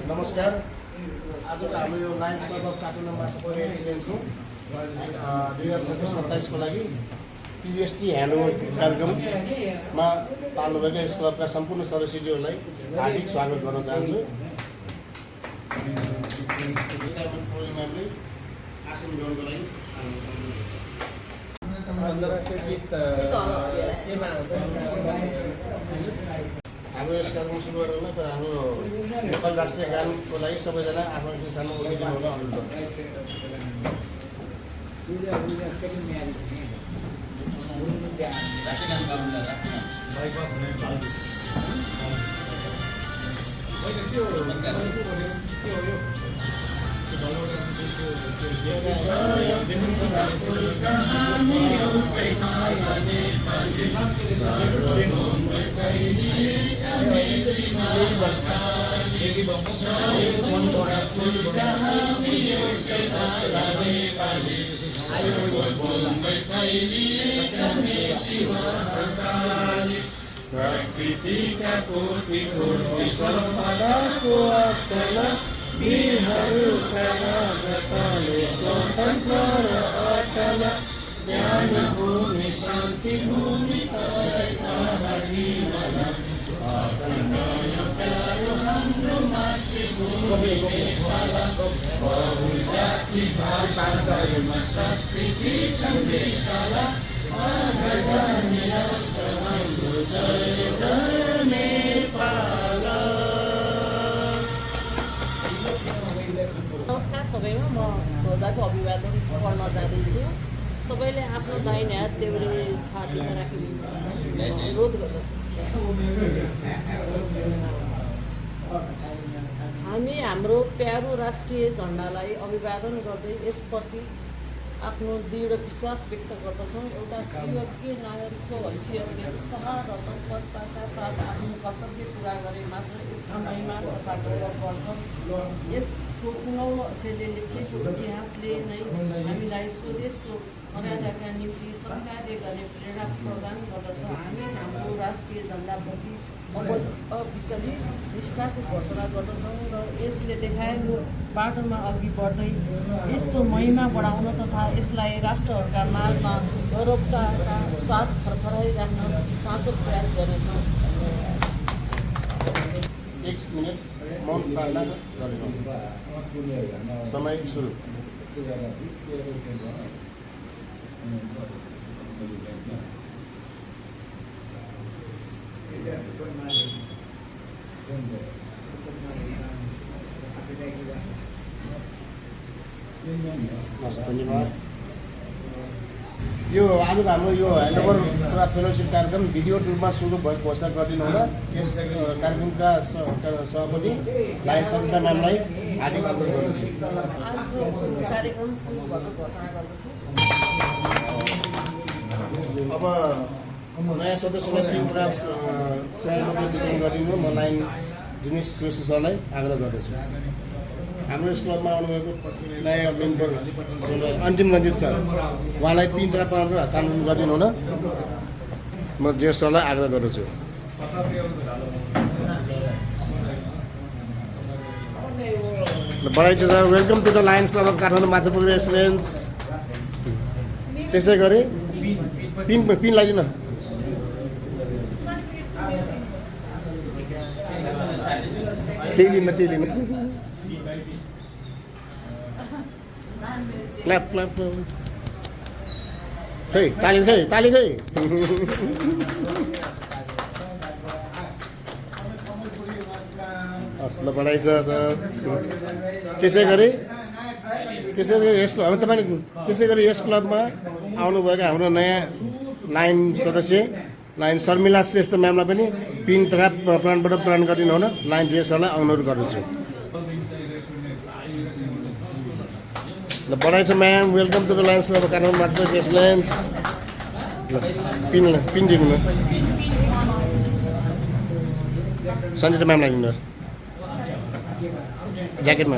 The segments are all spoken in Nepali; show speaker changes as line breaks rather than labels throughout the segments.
नमस्कार। आजको हाम्रो यो लायन्स क्लब अफ काठमाडौँमा रेजिडेन्सको 2027 को लागि पिएसटी ह्यान्डओभर कार्यक्रममा पाल्नुभएका यस क्लबका सम्पूर्ण सदस्यज्यूहरूलाई हार्दिक स्वागत गर्न चाहन्छु। रिटायरमेन्ट प्रोग्रामले आसन ग्रहणको लागि हाम्रो यस कार्यक्रम सुरु गरौँ। तर हाम्रो नेपाल राष्ट्रिय गानको लागि सबैजना आफ्नो स्थानमा उभिनु होला अनुरोध
प्रकृतिका कोटि कोटि सम्पदाको अचल बिहारका राजपाले स्वतन्त्र र अचल ज्ञान भूमि शान्ति भूमि पहाडी मला हाम्रो मातृभूमि बहु जाति भाषा धर्म संस्कृति छन्देशाला
नमस्कार सबैमा, म खोदाको अभिवादन पढ्न जाँदैछु। सबैले आफ्नो दाहिने हात देब्रे छातीमा राखी अनुरोध गर्दछु। हामी हाम्रो प्यारो राष्ट्रिय झन्डालाई अभिवादन गर्दै यसप्रति आफ्नो दृढ विश्वास व्यक्त गर्दछौँ। एउटा सुयोग्य नागरिकको हैसियतले उत्साह र तत्परताका साथ आफ्नो कर्तव्य पुरा गरे मात्र यसको महिमा तथा गौरव बढ्छ। यसको सुनौलो अक्षरले लेखिएको इतिहासले नै हामीलाई स्वदेशको मर्यादाका निम्ति सहकार्य गर्ने प्रेरणा प्रदान गर्दछ। हामी हाम्रो राष्ट्रिय झन्डाप्रति अविचलित निष्ठाको घोषणा गर्दछौँ र यसले देखाएको बाटोमा अघि बढ्दै यसको महिमा बढाउन तथा यसलाई राष्ट्रहरूका माझमा गौरवका साथ फरफराइराख्न साँचो प्रयास गर्नेछौँ।
1 मिनट मौन प्रार्थना गरेको समय सुरु। धन्यवाद। यो आजको हाम्रो यो ह्यान्डओभर पुरा फेलोसिप कार्यक्रम भिडियो टुरमा सुरु भएको घोषणा गरिदिनु होला। यस कार्यक्रमका सभापति लायन्स समिति म्यामलाई हार्दिक अनुरोध गर्दछु।
आजको कार्यक्रम सुरु भएको घोषणा गर्दछु।
अब नयाँ सदस्यलाई 3 ड्राफ्ट वितरण गरिदिनु म लाइन दिनेश श्रेष्ठ सरलाई आग्रह गर्दछु। हाम्रो यस क्लबमा आउनुभएको नयाँ मेम्बर अन्तिम रञ्जित सर, उहाँलाई 3 ड्राफ्ट हस्तान्तरण गरिदिनु हुन म जेएस सरलाई आग्रह गर्दछु। बढाइ sir, welcome to the Lions Club of Kathmandu Machhapur residence. त्यसै गरी पिन लगाइदिनु। त्यही लिन क्ल्याप खै ताली खै हस् ल बढाइ छ सर। त्यसै गरी यस क्लब त्यसै गरी यस क्लबमा आउनुभएका हाम्रो नयाँ लाइन सदस्य लाइन शर्मिला श्रेष्ठ म्यामलाई पनि पिन ड्राफ्ट प्रमाणपत्र प्रदान गरिदिनु हुन लाइन जेएसलाई अनुरोध गर्दछु। ल बढाइ छ ma'am, welcome to the Lions Club Kathmandu Machhapur residence. Pin दिनु न सञ्जिता म्यामलाई दिनु। ज्याकेटमा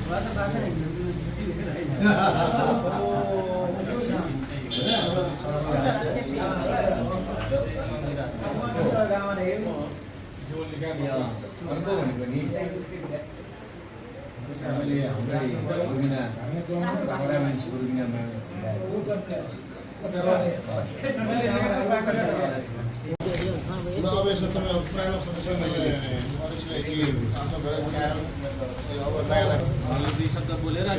अर्को भनेको नि हामीले हाम्रै रुबिना हाम्रा मान्छेको रुबिनामा
अब यसो तपाईँ अब पुरानो सदस्यलाई अध्यक्षलाई के आफ्नो गरेर अब नयाँलाई
दुई शब्द बोलेर
अब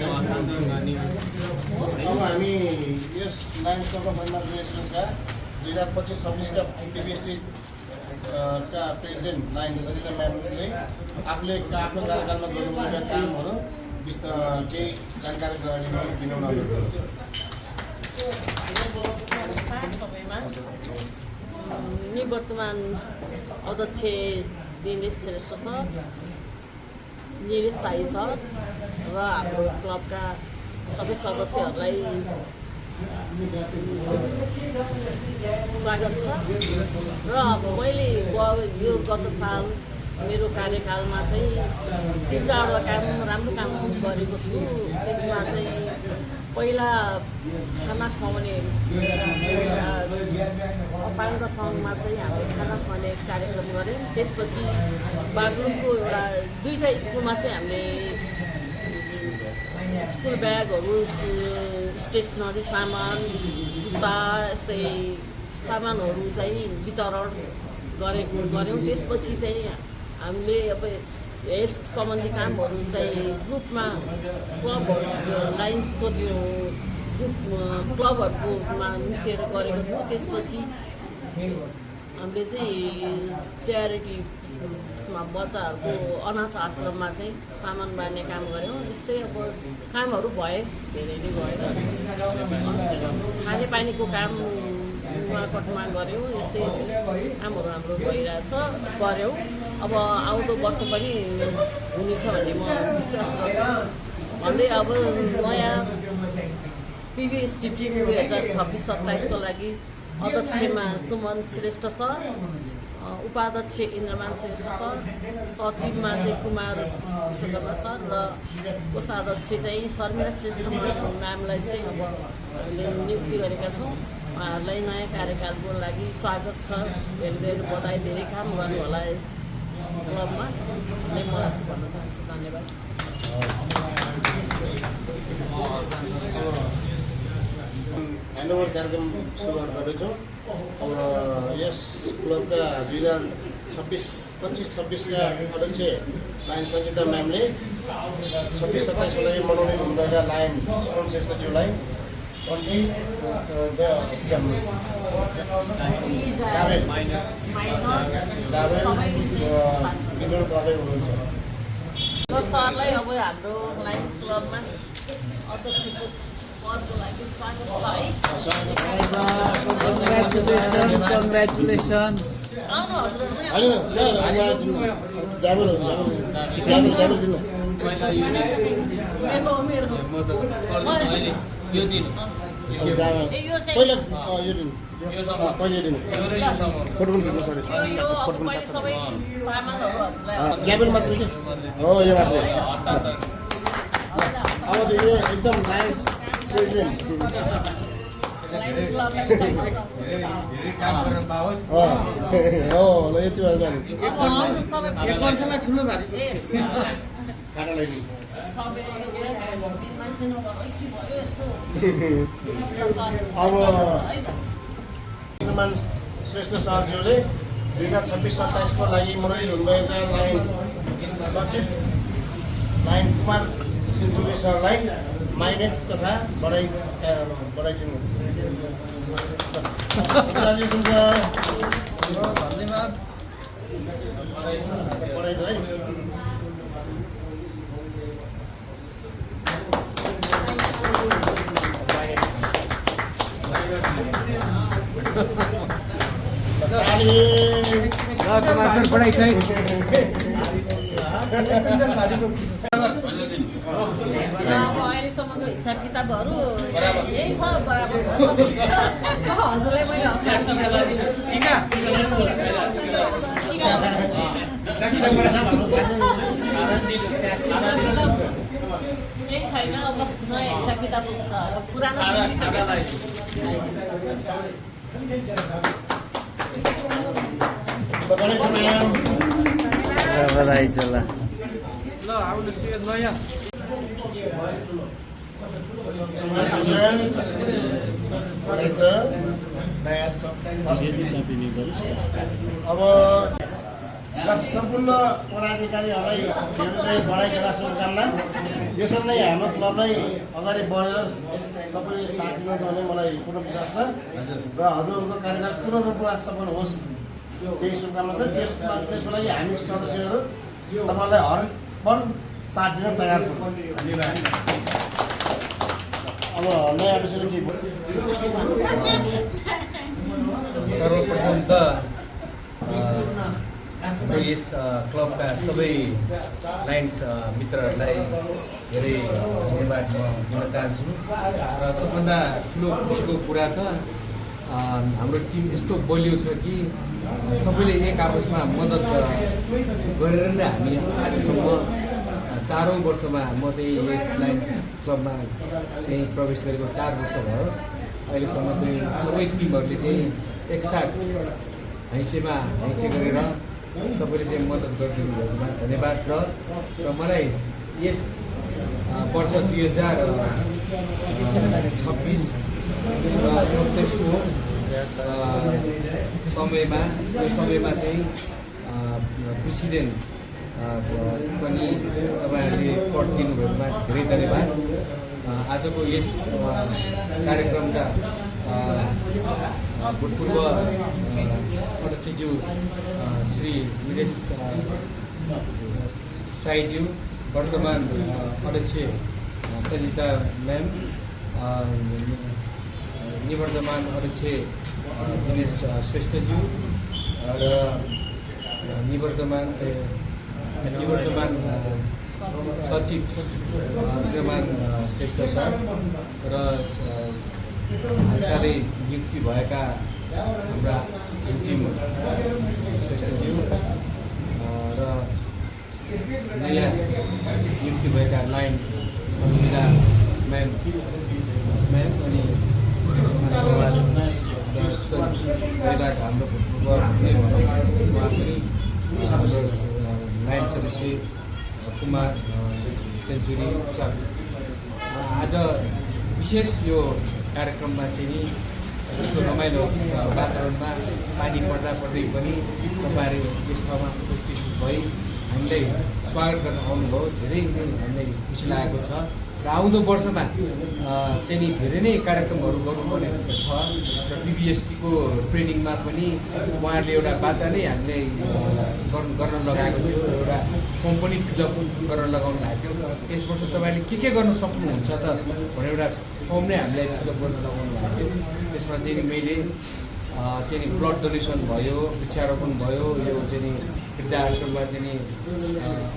हामी यस लायन्स क्लब अफ महिला रिलेसनका 2025-26 का पिबिएसटी का प्रेसिडेन्ट लाइन सरिता म्यामले आफूले आफ्नो कार्यकालमा गर्नुभएका कामहरू केही जानकारी गराउने विनम्र अनुरोध गर्दछु।
सबैमा निवर्तमान अध्यक्ष दिनेश श्रेष्ठ सर, निलेश साई सर र हाम्रो क्लबका सबै सदस्यहरूलाई स्वागत छ। र मैले यो गत साल मेरो कार्यकालमा चाहिँ 3-4वटा काम राम्रो काम गरेको छु। त्यसमा चाहिँ पहिला खाना खुवाउने अपाङ्ग सङ्घमा चाहिँ हामीले खाना खुवाउने कार्यक्रम गऱ्यौँ। त्यसपछि बागलुङको एउटा 2टा स्कुलमा चाहिँ हामीले स्कुल ब्यागहरू, स्टेसनरी सामान, जुत्ता यस्तै सामानहरू चाहिँ वितरण गऱ्यौँ। त्यसपछि चाहिँ हामीले अब हेल्थ सम्बन्धी कामहरू चाहिँ ग्रुपमा क्लबहरू लाइन्सको त्यो ग्रुप क्लबहरूकोमा मिसेर गरेको थियौँ। त्यसपछि हामीले चाहिँ च्यारिटीमा बच्चाहरूको अनाथ आश्रममा चाहिँ सामान बाँड्ने काम गऱ्यौँ। यस्तै अब कामहरू भए, धेरै नै भएर खानेपानीको काम नुवाकोटमा गऱ्यौँ। यस्तै कामहरू हाम्रो भइरहेछ, गऱ्यौँ। अब आउँदो वर्ष पनि हुनेछ भन्ने म विश्वास गर्छु। भन्दै अब नयाँ पिबिएसटी टिम 2026-27 को लागि अध्यक्षमा सुमन श्रेष्ठ सर, उपाध्यक्ष इन्द्रमान श्रेष्ठ सर, सचिवमा चाहिँ कुमार विश्वकर्मा सर र कोषाध्यक्ष चाहिँ शर्मिला श्रेष्ठ नामलाई चाहिँ अब हामीले नियुक्ति गरेका छौँ। उहाँहरूलाई नयाँ कार्यकालको लागि स्वागत छ। धेरै धेरै बधाई, धेरै काम गर्नु होला यस क्लबमा नै म भन्न चाहन्छु। धन्यवाद।
ह्यान्डओभर कार्यक्रम सुरुवात गर्दैछौँ। अब यस क्लबका 2025-26 का अध्यक्ष लायन सञ्जिता म्यामले 26-27 को लागि मनोनयन हुनुभएका लायन सुमन श्रेष्ठज्यूलाई
सरलाई अब हाम्रो लायन्स क्लबमा अध्यक्षको पदको लागि स्वागत छ है।
Congratulations.
आउनु हजुर पनि
यो दिन
सबै सामानहरू हजुरलाई
ज्ञापन मात्रै के हो, यो मात्रै अब त यो एकदम नाइस प्रेजेन्ट
लायन्स क्लबलाई
हो ल यति भएर
अब आउनु सबै
एक वर्षलाई ठुलो भारी
काटा लगाइदिनु
सबै मान्छे नभएर के भयो यस्तो
अब इन्द्रमान श्रेष्ठ सरज्यूले 2026-27 को लागि मनोनयन हुनुभएका लाइन सचिव लाइन कुमार सिन्धुली सरलाई माइनेट तथा बढाइदिनु। Congratulation sir.
धन्यवाद।
बढाइछ है।
पढाइ चाहिँ
अब अहिलेसम्मको हिसाब किताबहरू यही छ, बराबर हजुरलाई मैले केही छैन अब नयाँ हिसाब किताब हुन्छ अब पुरानो सिकिसक्यो
तपाईँले समय
बधाई छ ल
ल आउनुहोस् यो नयाँ
रहेछ नयाँ अब सम्पूर्ण पदाधिकारीहरूलाई मेरो चाहिँ बढाइदिएर शुभकामना यसरी नै हाम्रो क्लबलाई अगाडि बढेर सबैले साथ दिनु भने मलाई पूर्ण विश्वास छ र हजुरहरूको कार्यकाल पूर्ण रूपमा सफल होस् त्यही शुभकामना छ। त्यसको लागि हामी सदस्यहरू तपाईँलाई हरेक पल साथ दिन तयार छौँ। अब नयाँ विषयले के
सर्वप्रथम त हाम्रो यस क्लबका सबै लायन्स मित्रहरूलाई धेरै धन्यवाद म दिन चाहन्छु र सबभन्दा ठुलो खुसीको कुरा त हाम्रो टिम यस्तो बलियो छ कि सबैले एक आपसमा मद्दत गरेर नै हामी आजसम्म 4औं वर्षमा म चाहिँ यस लायन्स क्लबमा चाहिँ प्रवेश गरेको 4 वर्ष भयो। अहिलेसम्म चाहिँ सबै टिमहरूले चाहिँ एकसाथ हैसे गरेर सबैले चाहिँ मद्दत गरिदिनु भएकोमा धन्यवाद र मलाई यस वर्ष 2026 र 27को समयमा चाहिँ प्रेसिडेन्ट पनि तपाईँहरूले पद दिनुभएकोमा धेरै धन्यवाद। आजको यस कार्यक्रमका भूतपूर्व अध्यक्षज्यू श्री विदेश साईज्यू, वर्तमान अध्यक्ष सजिता म्याम, निवर्तमान अध्यक्ष दिनेश श्रेष्ठज्यू र निवर्तमान सचिव विद्यमान श्रेष्ठ सर र हालसालै नियुक्ति भएका हाम्रा अन्तिम श्रेष्ठज्यू र नयाँ नियुक्ति भएका लाइन समिता म्याम अनि पहिलाका हाम्रो भूतपूर्व उहाँ पनि हाम्रो लाइन सदस्य कुमार सेन्चुरी सर। आज विशेष यो कार्यक्रममा चाहिँ नि यस्तो रमाइलो वातावरणमा पानी पर्दा पर्दै पनि तपाईँहरू यस ठाउँमा उपस्थित भई हामीलाई स्वागत गर्न आउनुभयो। धेरै नै हामीलाई खुसी लागेको छ र आउँदो वर्षमा चाहिँ नि धेरै नै कार्यक्रमहरू गर्नुपर्ने छ र पिबिएसटीको ट्रेनिङमा पनि उहाँहरूले एउटा बाचा नै हामीलाई गर्न लगाएको थियो, एउटा कम्पनी फिलअप गर्न लगाउनु भएको थियो। यस वर्ष तपाईँले के गर्न सक्नुहुन्छ त भनेर एउटा फर्म नै हामीलाई फिलअप गर्न लगाउनु भएको थियो। त्यसमा चाहिँ नि मैले चाहिँ नि ब्लड डोनेसन भयो, वृक्षारोपण भयो, यो चाहिँ नि वृद्धाश्रममा चाहिँ नि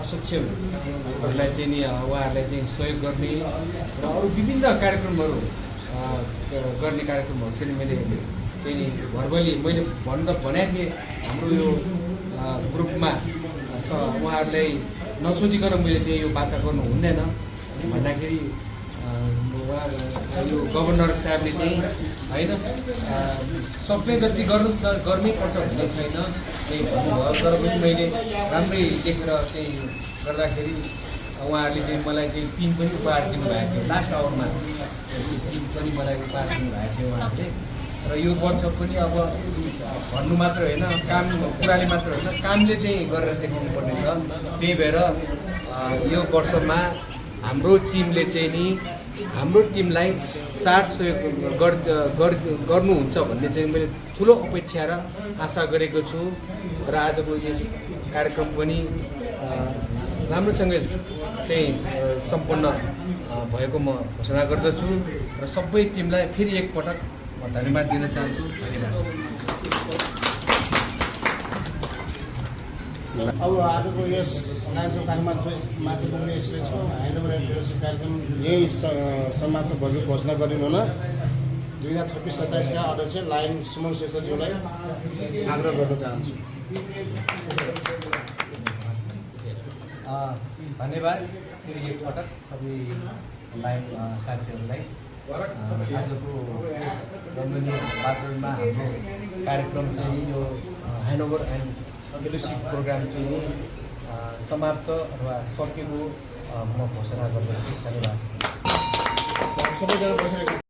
असक्षमहरूलाई चाहिँ नि उहाँहरूलाई चाहिँ सहयोग गर्ने र अरू विभिन्न कार्यक्रमहरू गर्ने कार्यक्रमहरू चाहिँ मैले चाहिँ नि भर्बली मैले भन्नु त भनेको थिएँ। हाम्रो यो ग्रुपमा उहाँहरूलाई नसोधिकन मैले चाहिँ यो बाचा गर्नु हुँदैन भन्दाखेरि यो गभर्नर साहबले चाहिँ होइन सक्ने जति गर्नुहोस् न गर्नै पर्छ भन्ने छैन त्यही भन्नुभयो। तर पनि मैले राम्रै देखेर चाहिँ गर्दाखेरि उहाँहरूले चाहिँ मलाई चाहिँ पिन पनि उपहार दिनुभएको थियो लास्ट आवरमा। पिन पनि मलाई उपहार दिनुभएको थियो उहाँहरूले। र यो वर्ष पनि अब भन्नु मात्र होइन, काम कुराले मात्र होइन, कामले चाहिँ गरेर देखाउनु पर्ने छ। त्यही भएर यो वर्षमा हाम्रो टिमले चाहिँ नि हाम्रो टिमलाई साथ सहयोग गर्नुहुन्छ भन्ने चाहिँ मैले ठुलो अपेक्षा र आशा गरेको छु। र आजको यस कार्यक्रम पनि राम्रोसँग चाहिँ सम्पन्न भएको म घोषणा गर्दछु र सबै टिमलाई फेरि एकपटक म धन्यवाद दिन चाहन्छु। धन्यवाद।
अब आजको यस लायन्सको कार्यक्रममा चाहिँ पुग्ने यसरी छ। ह्यान्डओभर एन्ड कार्यक्रम यही समाप्त भएको घोषणा गरिनुहुन 2026-27 का अध्यक्ष लाइन सुमन श्रेष्ठज्यूलाई आग्रह गर्न चाहन्छु।
धन्यवाद फेरि एकपटक सबै लाइभ साथीहरूलाई आजको यस रमणीय वातावरणमा हाम्रो कार्यक्रम चाहिँ यो ह्यान्डओभर एन्ड फेलोसिप प्रोग्राम चाहिँ नि समाप्त अथवा सकेको म घोषणा गर्दछु। धन्यवाद।
सबैजना बसेर